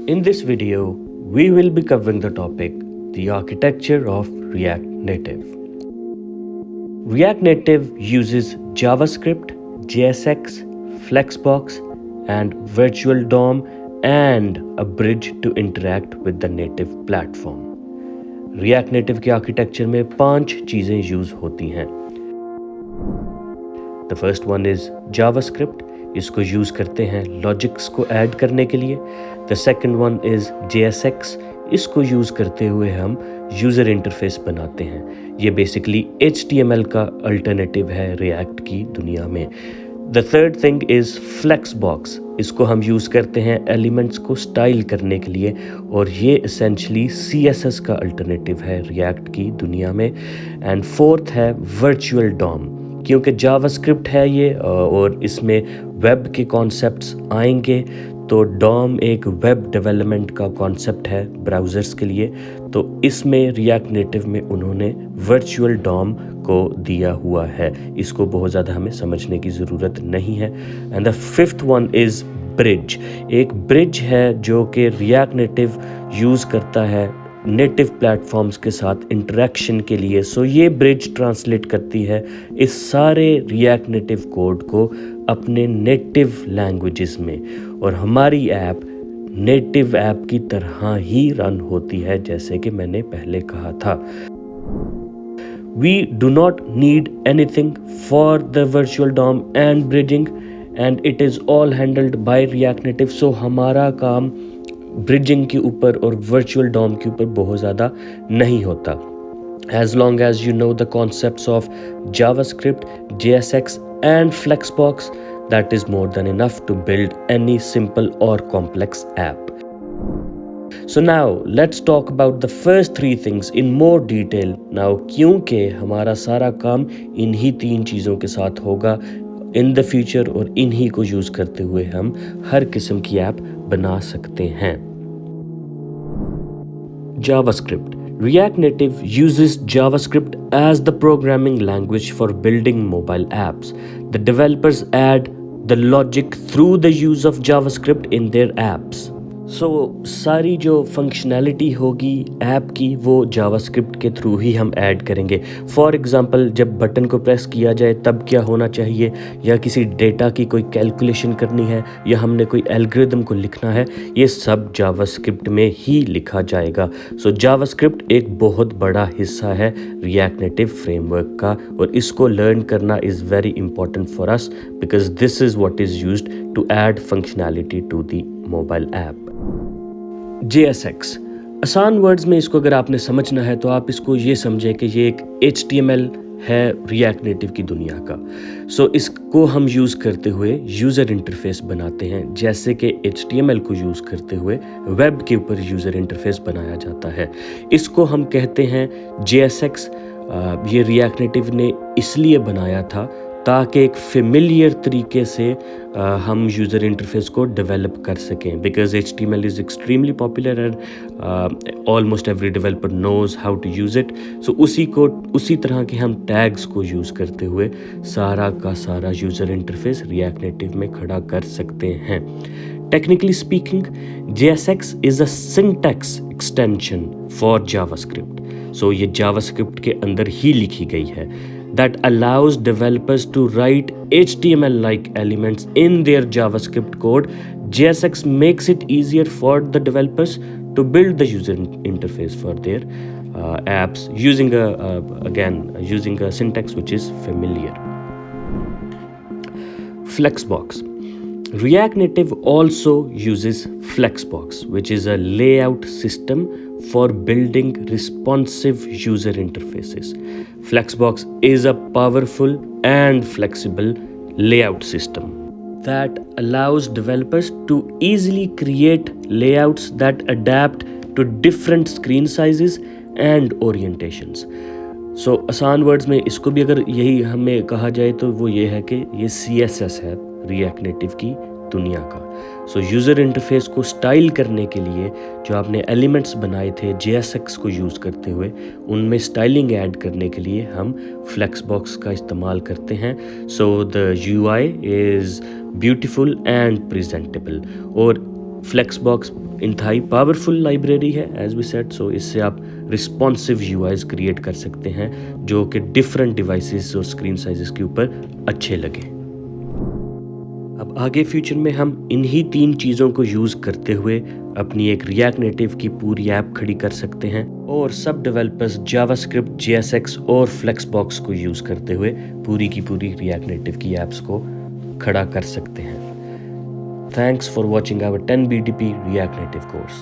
In this video, we will be covering the topic, the architecture of React Native. React Native uses JavaScript, JSX, Flexbox, and Virtual DOM and a bridge to interact with the native platform. React Native के architecture में 5 चीज़ें use होती हैं. The first one is JavaScript. इसको use करते हैं logics को add करने के लिए. The second one is JSX. इसको यूज़ करते हुए हम यूज़र इंटरफेस बनाते हैं. ये बेसिकली HTML का अल्टरनेटिव है रिएक्ट की दुनिया में. The third thing is Flexbox. इसको हम यूज़ करते हैं एलिमेंट्स को स्टाइल करने के लिए और ये एसेंशली CSS का अल्टरनेटिव है रिएक्ट की दुनिया में. एंड फोर्थ है वर्चुअल डॉम. क्योंकि जावास्क्रिप्ट है ये और इसमें वेब के कॉन्सेप्ट्स आएंगे तो डॉम एक वेब डेवलपमेंट का कॉन्सेप्ट है ब्राउज़र्स के लिए. तो इसमें रिएक्ट नेटिव में उन्होंने वर्चुअल डॉम को दिया हुआ है. इसको बहुत ज़्यादा हमें समझने की ज़रूरत नहीं है. And the fifth one is bridge. एक ब्रिज है जो कि रिएक्ट नेटिव यूज़ करता है नेटिव प्लेटफॉर्म्स के साथ इंटरेक्शन के लिए. सो ये ब्रिज ट्रांसलेट करती है इस सारे रिएक्ट नेटिव कोड को अपने नेटिव लैंग्वेजेस में और हमारी ऐप नेटिव ऐप की तरह ही रन होती है जैसे कि मैंने पहले कहा था. We do not need anything for the virtual DOM and bridging and it is all handled by React Native. So हमारा काम ब्रिजिंग के ऊपर और वर्चुअल डॉम के ऊपर बहुत ज़्यादा नहीं होता. As long as you know the concepts of JavaScript, JSX and Flexbox, that is more than enough to build any simple or complex app. So now let's talk about the first 3 things in more detail. Now क्योंकि हमारा सारा काम इन्हीं 3 चीज़ों के साथ होगा in the future और इन्हीं को यूज़ करते हुए हम हर किस्म की ऐप बना सकते हैं. JavaScript. React Native uses JavaScript as the programming language for building mobile apps. The developers add the logic through the use of JavaScript in their apps. So सारी जो फंक्शनैलिटी होगी ऐप की वो जावास्क्रिप्ट के through ही हम add करेंगे. For example जब button को प्रेस किया जाए तब क्या होना चाहिए, या किसी डेटा की कोई कैलकुलेशन करनी है या हमने कोई एल्गोरिदम को लिखना है, ये सब जावास्क्रिप्ट में ही लिखा जाएगा. सो जावास्क्रिप्ट एक बहुत बड़ा हिस्सा है रिएक्ट नेटिव फ्रेमवर्क का और इसको लर्न करना is very important for us because this is what is used to add functionality to the mobile app. JSX. आसान वर्ड्स में इसको अगर आपने समझना है तो आप इसको ये समझें कि ये एक HTML है रिएक्ट नेटिव की दुनिया का. सो इसको हम यूज़ करते हुए यूज़र इंटरफेस बनाते हैं जैसे कि HTML को यूज़ करते हुए वेब के ऊपर यूज़र इंटरफेस बनाया जाता है. इसको हम कहते हैं JSX. ये रिएक्ट नेटिव ने इसलिए बनाया था ताकि एक फेमिलियर तरीके से हम यूज़र इंटरफेस को डेवलप कर सकें because HTML is extremely popular and almost every developer knows how to use it. So उसी तरह के हम टैग्स को यूज़ करते हुए सारा का सारा यूज़र इंटरफेस रिएक्ट नेटिव में खड़ा कर सकते हैं. Technically speaking, JSX is a syntax extension for JavaScript. So ये JavaScript के अंदर ही लिखी गई है. That allows developers to write HTML-like elements in their JavaScript code. JSX makes it easier for the developers to build the user interface for their apps using a syntax which is familiar. Flexbox. React Native also uses Flexbox, which is a layout system for building responsive user interfaces. Flexbox is a powerful and flexible layout system that allows developers to easily create layouts that adapt to different screen sizes and orientations. So आसान words में इसको भी अगर यही हमें कहा जाए तो वो ये है कि ये CSS है रिएक्ट नेटिव की दुनिया का. सो यूज़र इंटरफेस को स्टाइल करने के लिए जो आपने एलिमेंट्स बनाए थे JSX को यूज़ करते हुए उनमें स्टाइलिंग ऐड करने के लिए हम फ्लेक्सबॉक्स का इस्तेमाल करते हैं. So the UI is beautiful and presentable और फ्लेक्सबॉक्स इंतहाई पावरफुल लाइब्रेरी है एज वी सेड। सो इससे आप रिस्पॉन्सिव यूआईज क्रिएट कर सकते हैं जो कि डिफरेंट डिवाइसेस और स्क्रीन साइजेस के ऊपर अच्छे लगे। अब आगे फ्यूचर में हम इन्हीं 3 चीज़ों को यूज़ करते हुए अपनी एक रिएक्ट नेटिव की पूरी ऐप खड़ी कर सकते हैं और सब डेवलपर्स जावास्क्रिप्ट, JSX और फ्लेक्सबॉक्स को यूज़ करते हुए पूरी की पूरी रिएक्ट नेटिव की ऐप्स को खड़ा कर सकते हैं। Thanks for watching our 10 BDP React Native course.